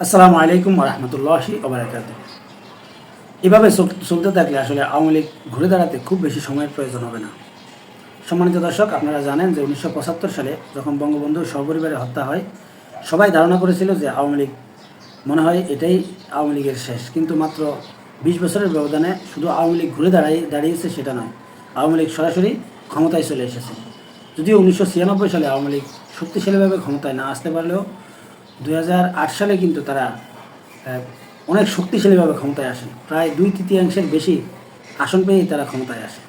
আসসালামু আলাইকুম রহমতুল্লাহি ওবারাকাতুহু। এভাবে চলতে থাকলে আসলে আওয়ামী লীগ ঘুরে দাঁড়াতে খুব বেশি সময়ের প্রয়োজন হবে না। সম্মানিত দর্শক, আপনারা জানেন যে 1975 সালে যখন বঙ্গবন্ধু সপরিবারে হত্যা হয়, সবাই ধারণা করেছিল যে আওয়ামী লীগ মনে হয় এটাই আওয়ামী লীগের শেষ। কিন্তু মাত্র 20 বছরের ব্যবধানে শুধু আওয়ামী লীগ ঘুরে দাঁড়িয়েছে সেটা নয়, আওয়ামী লীগ সরাসরি ক্ষমতায় চলে এসেছে। যদিও 1996 সালে আওয়ামী লীগ শক্তিশালীভাবে ক্ষমতায় না আসতে পারলেও 2008 সালে কিন্তু তারা অনেক শক্তিশালীভাবে ক্ষমতায় আসে। প্রায় 2/3 বেশি আসন পেয়েই তারা ক্ষমতায় আসে।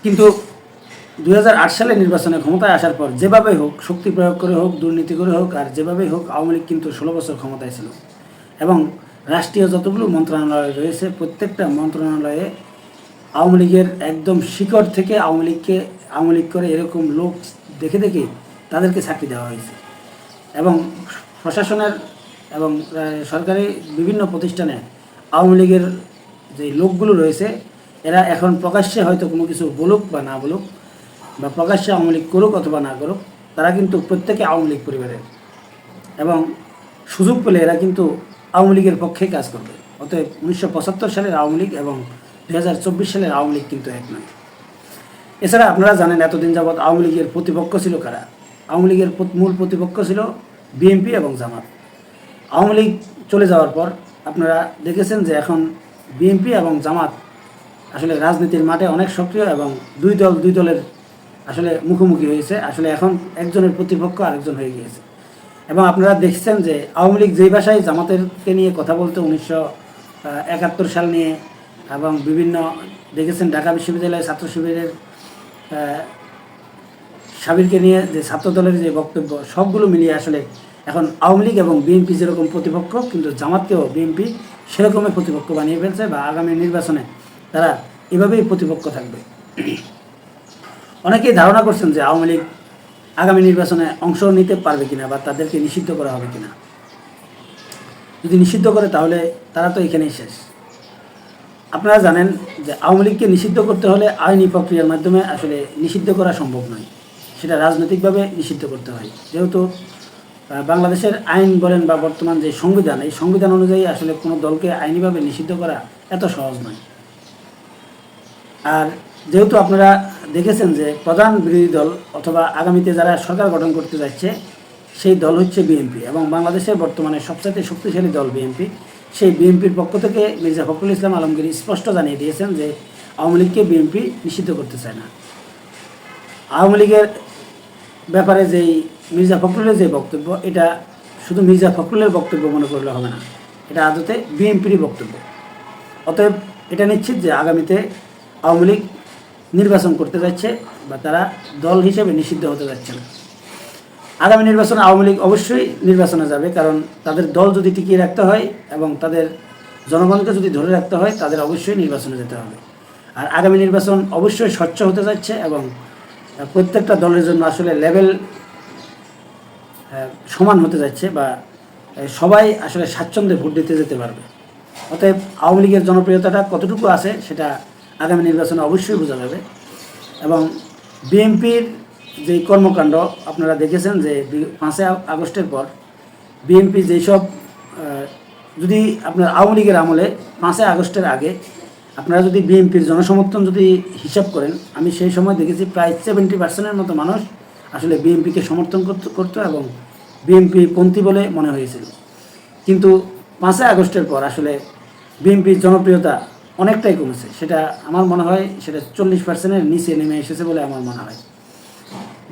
কিন্তু 2008 সালে নির্বাচনে ক্ষমতায় আসার পর যেভাবেই হোক, শক্তি প্রয়োগ করে হোক, দুর্নীতি করে হোক, আর যেভাবেই হোক, আওয়ামী লীগ কিন্তু 16 বছর ক্ষমতায় ছিল। এবং রাষ্ট্রীয় যতগুলো মন্ত্রণালয় রয়েছে, প্রত্যেকটা মন্ত্রণালয়ে আওয়ামী লীগের একদম শিকড় থেকে আওয়ামী লীগ করে এরকম লোক দেখে দেখে তাদেরকে চাকরি দেওয়া হয়েছে। এবং প্রশাসনের এবং সরকারি বিভিন্ন প্রতিষ্ঠানে আওয়ামী লীগের যে লোকগুলো রয়েছে, এরা এখন প্রকাশ্যে হয়তো কোনো কিছু বলুক বা না বলুক, বা প্রকাশ্যে আওয়ামী লীগ করুক অথবা না করুক, তারা কিন্তু প্রত্যেকে আওয়ামী লীগ পরিবারের, এবং সুযোগ পেলে এরা কিন্তু আওয়ামী লীগের পক্ষে কাজ করবে। অতএব 1975 সালের আওয়ামী লীগ এবং 2024 সালের আওয়ামী লীগ কিন্তু এক নয়। এছাড়া আপনারা জানেন এতদিন যাবৎ আওয়ামী লীগের প্রতিপক্ষ ছিল কারা? আওয়ামী লীগের মূল প্রতিপক্ষ ছিল বিএনপি এবং জামাত। আওয়ামী লীগ চলে যাওয়ার পর আপনারা দেখেছেন যে এখন বিএনপি এবং জামাত আসলে রাজনীতির মাঠে অনেক সক্রিয়, এবং দুই দলের আসলে মুখোমুখি হয়েছে। আসলে এখন একজনের প্রতিপক্ষ আরেকজন হয়ে গিয়েছে। এবং আপনারা দেখছেন যে আওয়ামী লীগ যেই ভাষায় জামাতেরকে নিয়ে কথা বলতে 1971 সাল নিয়ে, এবং বিভিন্ন দেখেছেন ঢাকা বিশ্ববিদ্যালয়ের ছাত্র শিবিরের সাবিরকে নিয়ে যে ছাত্র দলের যে বক্তব্য, সবগুলো মিলিয়ে আসলে এখন আওয়ামী লীগ এবং বিএনপি যেরকম প্রতিপক্ষ, কিন্তু জামাতকেও বিএনপি সেরকমের প্রতিপক্ষ বানিয়ে ফেলছে, বা আগামী নির্বাচনে তারা এভাবেই প্রতিপক্ষ থাকবে। অনেকেই ধারণা করছেন যে আওয়ামী লীগ আগামী নির্বাচনে অংশ নিতে পারবে কিনা, বা তাদেরকে নিষিদ্ধ করা হবে কিনা। যদি নিষিদ্ধ করে তাহলে তারা তো এখানেই শেষ। আপনারা জানেন যে আওয়ামী লীগকে নিষিদ্ধ করতে হলে আইনি প্রক্রিয়ার মাধ্যমে আসলে নিষিদ্ধ করা সম্ভব নয়, সেটা রাজনৈতিকভাবে নিষিদ্ধ করতে হয়। যেহেতু বাংলাদেশের আইন বলেন বা বর্তমান যে সংবিধান, এই সংবিধান অনুযায়ী আসলে কোনো দলকে আইনিভাবে নিষিদ্ধ করা এত সহজ নয়। আর যেহেতু আপনারা দেখেছেন যে প্রধান বিরোধী দল অথবা আগামীতে যারা সরকার গঠন করতে যাচ্ছে, সেই দল হচ্ছে বিএনপি, এবং বাংলাদেশের বর্তমানে সবচেয়ে শক্তিশালী দল বিএনপি। সেই বিএনপির পক্ষ থেকে মির্জা ফখরুল ইসলাম আলমগীর স্পষ্ট জানিয়ে দিয়েছেন যে আওয়ামী লীগকে বিএনপি নিষিদ্ধ করতে চায় না। আওয়ামী লীগের ব্যাপারে যেই মির্জা ফখরুলের যে বক্তব্য, এটা শুধু মির্জা ফখরুলের বক্তব্য মনে করলে হবে না, এটা আদতে বিএনপিরই বক্তব্য। অতএব এটা নিশ্চিত যে আগামীতে আওয়ামী লীগ নির্বাচন করতে যাচ্ছে, বা তারা দল হিসেবে নিষিদ্ধ হতে যাচ্ছে না। আগামী নির্বাচনে আওয়ামী লীগ অবশ্যই নির্বাচনে যাবে, কারণ তাদের দল যদি টিকিয়ে রাখতে হয় এবং তাদের জনগণকে যদি ধরে রাখতে হয়, তাদের অবশ্যই নির্বাচনে যেতে হবে। আর আগামী নির্বাচন অবশ্যই স্বচ্ছ হতে যাচ্ছে, এবং প্রত্যেকটা দলের জন্য আসলে লেভেল সমান হতে যাচ্ছে, বা সবাই আসলে স্বাচ্ছন্দ্যে ভোট দিতে যেতে পারবে। অতএব আওয়ামী লীগের জনপ্রিয়তাটা কতটুকু আছে সেটা আগামী নির্বাচনে অবশ্যই বোঝা যাবে। এবং বিএনপির যেই কর্মকাণ্ড আপনারা দেখেছেন যে 5 আগস্টের পর বিএনপি যেসব, যদি আপনার আওয়ামী লীগের আমলে 5 আগস্টের আগে আপনারা যদি বিএনপির জনসমর্থন যদি হিসাব করেন, আমি সেই সময় দেখেছি প্রায় 70% মতো মানুষ আসলে বিএনপিকে সমর্থন করতো এবং বিএনপি পন্থী বলে মনে হয়েছিল। কিন্তু 5 আগস্টের পর আসলে বিএনপির জনপ্রিয়তা অনেকটাই কমেছে। সেটা আমার মনে হয় সেটা 40%-এর নিচে নেমে এসেছে বলে আমার মনে হয়।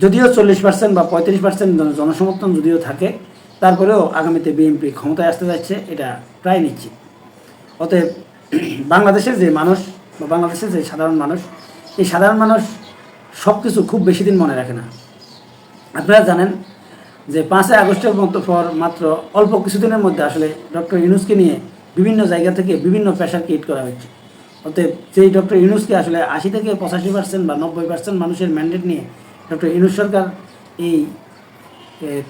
যদিও 40% বা 35% জনসমর্থন যদিও থাকে, তারপরেও আগামীতে বিএনপি ক্ষমতায় আসতে যাচ্ছে, এটা প্রায় নিশ্চিত। অতএব বাংলাদেশের যে মানুষ, বা বাংলাদেশের যে সাধারণ মানুষ, এই সাধারণ মানুষ সব কিছু খুব বেশি দিন মনে রাখে না। আপনারা জানেন যে 5 আগস্টের মতো পর মাত্র অল্প কিছুদিনের মধ্যে আসলে ডক্টর ইউনূসকে নিয়ে বিভিন্ন জায়গা থেকে বিভিন্ন প্রেশার ক্রিয়েট করা হচ্ছে। অতএব সেই ডক্টর ইউনূসকে আসলে 80 থেকে 85% বা 90% মানুষের ম্যান্ডেট নিয়ে ডক্টর ইউনূস সরকার, এই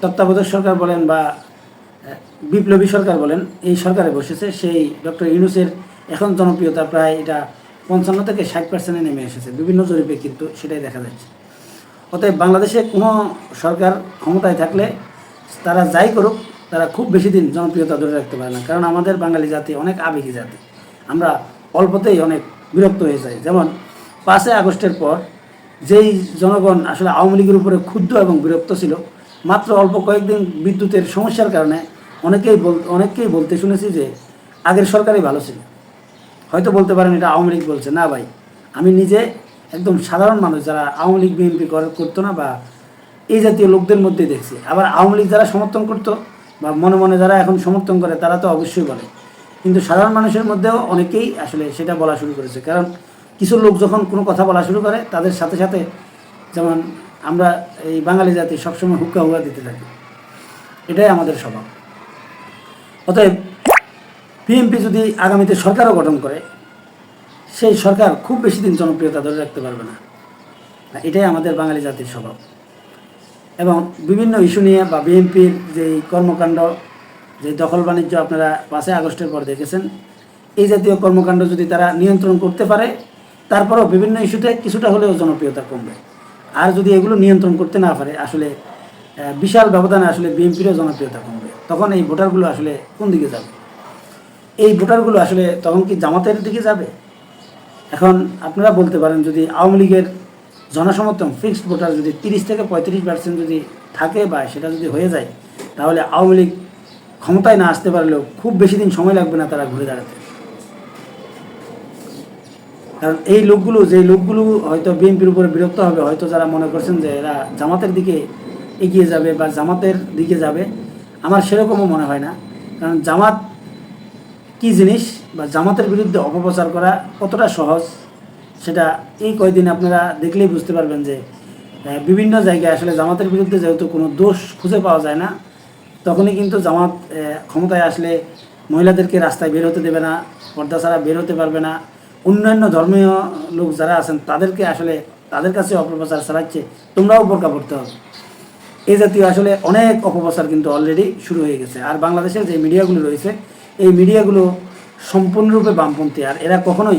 তত্ত্বাবধায়ক সরকার বলেন বা বিপ্লবী সরকার বলেন, এই সরকারে বসেছে। সেই ডক্টর ইউনূসের এখন জনপ্রিয়তা প্রায় এটা 55 থেকে 60%-এ নেমে এসেছে, বিভিন্ন জরিপে কিন্তু সেটাই দেখা যাচ্ছে। অতএব বাংলাদেশে কোনো সরকার ক্ষমতায় থাকলে তারা যাই করুক, তারা খুব বেশি দিন জনপ্রিয়তা ধরে রাখতে পারে না। কারণ আমাদের বাঙালি জাতি অনেক আবেগী জাতি, আমরা অল্পতেই অনেক বিরক্ত হয়ে যাই। যেমন 5ই আগস্টের পর যেই জনগণ আসলে আওয়ামী লীগের উপরে ক্ষুব্ধ এবং বিরক্ত ছিল, মাত্র অল্প কয়েকদিন বিদ্যুতের সমস্যার কারণে অনেককেই বলতে শুনেছি যে আগের সরকারই ভালো ছিল। হয়তো বলতে পারেন এটা আওয়ামী লীগ বলছে, না ভাই, আমি নিজে একদম সাধারণ মানুষ যারা আওয়ামী লীগ বিএনপি করতো না বা এই জাতীয় লোকদের মধ্যেই দেখছি। আবার আওয়ামী লীগ যারা সমর্থন করতো বা মনে মনে যারা এখন সমর্থন করে তারা তো অবশ্যই বলে, কিন্তু সাধারণ মানুষের মধ্যেও অনেকেই আসলে সেটা বলা শুরু করেছে। কারণ কিছু লোক যখন কোনো কথা বলা শুরু করে, তাদের সাথে সাথে যেমন আমরা এই বাঙালি জাতি সবসময় হুক্কা হুক্কা দিতে থাকি, এটাই আমাদের স্বভাব। অতএব বিএনপি যদি আগামীতে সরকারও গঠন করে, সেই সরকার খুব বেশি দিন জনপ্রিয়তা ধরে রাখতে পারবে না। এটাই আমাদের বাঙালি জাতির স্বভাব। এবং বিভিন্ন ইস্যু নিয়ে বা বিএনপির যে কর্মকাণ্ড, যে দখল বাণিজ্য আপনারা 5ই আগস্টের পর দেখেছেন, এই জাতীয় কর্মকাণ্ড যদি তারা নিয়ন্ত্রণ করতে পারে, তারপরেও বিভিন্ন ইস্যুতে কিছুটা হলেও জনপ্রিয়তা কমবে। আর যদি এগুলো নিয়ন্ত্রণ করতে না পারে, আসলে বিশাল ব্যবধানে আসলে বিএনপিরও জনপ্রিয়তা কমবে। তখন এই ভোটারগুলো আসলে কোন দিকে যাবে? এই ভোটারগুলো আসলে তখন কি জামাতের দিকে যাবে? এখন আপনারা বলতে পারেন, যদি আওয়ামী লীগের জনসমর্থন ফিক্সড ভোটার যদি 30 থেকে 35% যদি থাকে বা সেটা যদি হয়ে যায়, তাহলে আওয়ামী লীগ ক্ষমতায় না আসতে পারলেও খুব বেশি দিন সময় লাগবে না তারা ঘুরে দাঁড়াতে। কারণ এই লোকগুলো, যেই লোকগুলো হয়তো বিএনপির উপরে বিরক্ত হবে, হয়তো যারা মনে করছেন যে এরা জামাতের দিকে এগিয়ে যাবে বা জামাতের দিকে যাবে, আমার সেরকমও মনে হয় না। কারণ জামাত কী জিনিস বা জামাতের বিরুদ্ধে অপপ্রচার করা কতটা সহজ, সেটা এই কয়দিন আপনারা দেখলেই বুঝতে পারবেন যে বিভিন্ন জায়গায় আসলে জামাতের বিরুদ্ধে যেহেতু কোনো দোষ খুঁজে পাওয়া যায় না, তখনই কিন্তু জামাত ক্ষমতায় আসলে মহিলাদেরকে রাস্তায় বের হতে দেবে না, পর্দা ছাড়া বের হতে পারবে না। অন্যান্য ধর্মীয় লোক যারা আছেন তাদেরকে আসলে তাদের কাছে অপপ্রচার চালাচ্ছে, তোমরাও বোরকা পড়তে হবে। এই জাতীয় আসলে অনেক অপপ্রচার কিন্তু অলরেডি শুরু হয়ে গেছে। আর বাংলাদেশের যে মিডিয়াগুলো রয়েছে, এই মিডিয়াগুলো সম্পূর্ণরূপে বামপন্থী, আর এরা কখনোই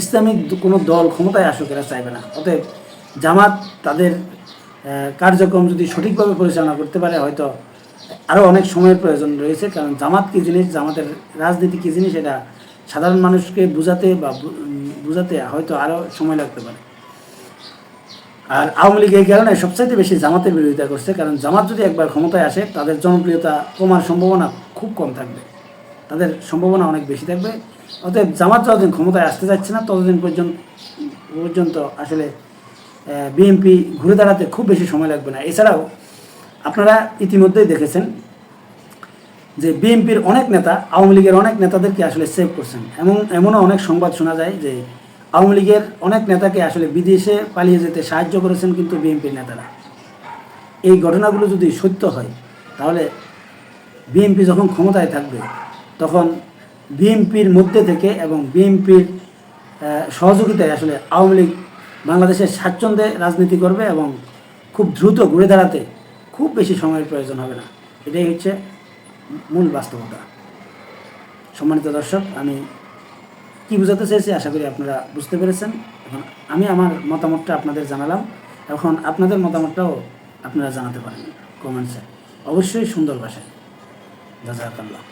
ইসলামিক কোনো দল ক্ষমতায় আসুক এরা চাইবে না। অতএব জামাত তাদের কার্যক্রম যদি সঠিকভাবে পরিচালনা করতে পারে, হয়তো আরও অনেক সময়ের প্রয়োজন রয়েছে। কারণ জামাত কী জিনিস, জামাতের রাজনীতি কী জিনিস, এটা সাধারণ মানুষকে বুঝাতে হয়তো আরও সময় লাগতে পারে। আর আওয়ামী লীগ এই কারণে সবচাইতে বেশি জামাতের বিরোধিতা করছে, কারণ জামাত যদি একবার ক্ষমতায় আসে, তাদের জনপ্রিয়তা কমার সম্ভাবনা খুব কম থাকবে, তাদের সম্ভাবনা অনেক বেশি থাকবে। অতএব জামাত যতদিন ক্ষমতায় আসতে যাচ্ছে না, ততদিন পর্যন্ত আসলে বিএনপি ঘুরে দাঁড়াতে খুব বেশি সময় লাগবে না। এছাড়াও আপনারা ইতিমধ্যেই দেখেছেন যে বিএনপির অনেক নেতা আওয়ামী লীগের অনেক নেতাদেরকে আসলে সেভ করছেন। এমনও অনেক সংবাদ শোনা যায় যে আওয়ামী লীগের অনেক নেতাকে আসলে বিদেশে পালিয়ে যেতে সাহায্য করেছেন কিন্তু বিএনপির নেতারা। এই ঘটনাগুলো যদি সত্য হয়, তাহলে বিএনপি যখন ক্ষমতায় থাকবে, তখন বিএনপির মধ্যে থেকে এবং বিএনপির সহযোগিতায় আসলে আওয়ামী লীগ বাংলাদেশের স্বাচ্ছন্দ্যে রাজনীতি করবে এবং খুব দ্রুত ঘুরে দাঁড়াতে খুব বেশি সময়ের প্রয়োজন হবে না। এটাই হচ্ছে মূল বাস্তবতা। সম্মানিত দর্শক, আমি কী বোঝাতে চেয়েছি আশা করি আপনারা বুঝতে পেরেছেন। এখন আমি আমার মতামতটা আপনাদের জানালাম, এখন আপনাদের মতামতটাও আপনারা জানাতে পারেন কমেন্টসে, অবশ্যই সুন্দর ভাষায়। জাযাকাল্লাহ।